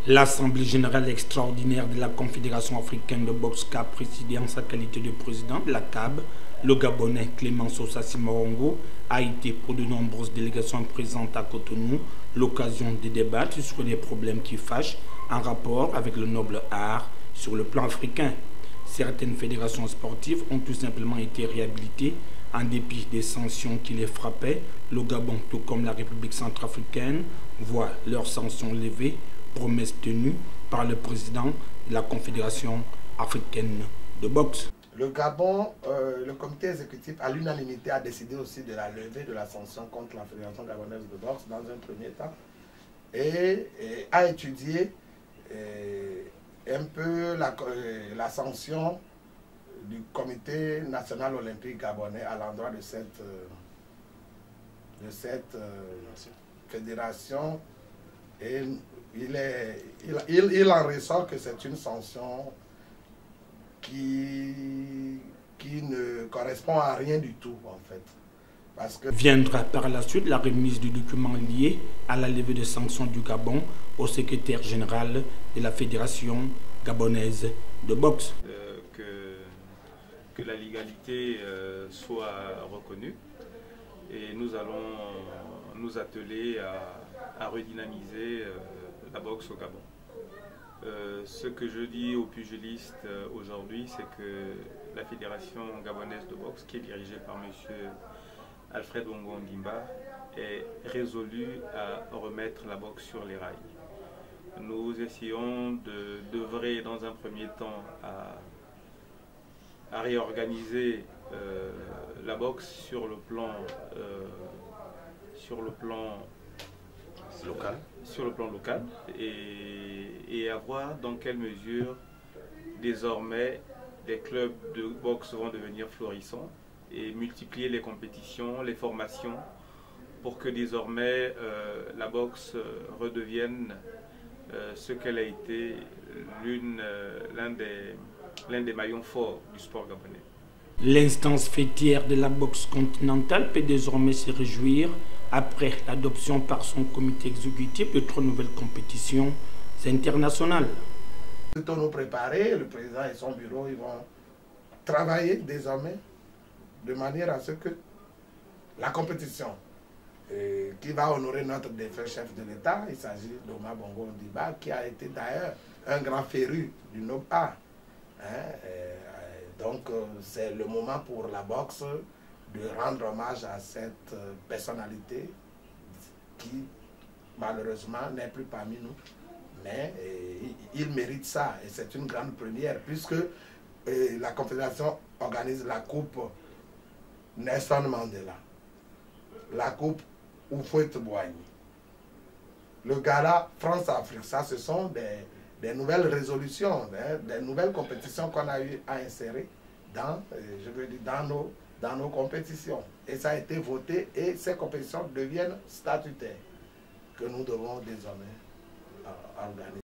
L'Assemblée générale extraordinaire de la Confédération africaine de boxe qu'a présidé en sa qualité de président de la CAB, le Gabonais Clémenceau Sassy Morongo a été pour de nombreuses délégations présentes à Cotonou l'occasion de débattre sur les problèmes qui fâchent en rapport avec le noble art sur le plan africain. Certaines fédérations sportives ont tout simplement été réhabilitées en dépit des sanctions qui les frappaient. Le Gabon, tout comme la République centrafricaine, voit leurs sanctions levées, promesse tenue par le président de la Confédération africaine de boxe. Le Gabon, le comité exécutif à l'unanimité a décidé aussi de la levée de la sanction contre la Fédération gabonaise de boxe dans un premier temps et a étudié un peu la sanction du comité national olympique gabonais à l'endroit de cette fédération, et il en ressort que c'est une sanction qui ne correspond à rien du tout en fait. Parce que viendra par la suite la remise du document lié à la levée de sanctions du Gabon au secrétaire général de la Fédération gabonaise de boxe. Que la légalité soit reconnue, et nous allons nous atteler à redynamiser la boxe au Gabon. Ce que je dis aux pugilistes aujourd'hui, c'est que la Fédération gabonaise de boxe, qui est dirigée par M. Alfred Bongo Ondimba, est résolue à remettre la boxe sur les rails. Nous essayons d'œuvrer dans un premier temps à réorganiser la boxe sur le plan local et à voir dans quelle mesure désormais les clubs de boxe vont devenir florissants et multiplier les compétitions, les formations pour que désormais la boxe redevienne ce qu'elle a été, l'un des maillons forts du sport gabonais. L'instance fêtière de la boxe continentale peut désormais se réjouir après l'adoption par son comité exécutif de 3 nouvelles compétitions internationales. Plutôt nous préparer, le président et son bureau, ils vont travailler désormais de manière à ce que la compétition qui va honorer notre défunt chef de l'État, il s'agit d'Omar Bongo Ondimba, qui a été d'ailleurs un grand féru du noble art. Donc c'est le moment pour la boxe de rendre hommage à cette personnalité qui malheureusement n'est plus parmi nous. Mais il mérite ça et c'est une grande première puisque la Confédération organise la coupe Nelson Mandela, la coupe Houphouët-Boigny, le gala France-Afrique. Ça, ce sont des nouvelles résolutions, des nouvelles compétitions qu'on a eu à insérer dans nos compétitions. Et ça a été voté et ces compétitions deviennent statutaires que nous devons désormais organiser.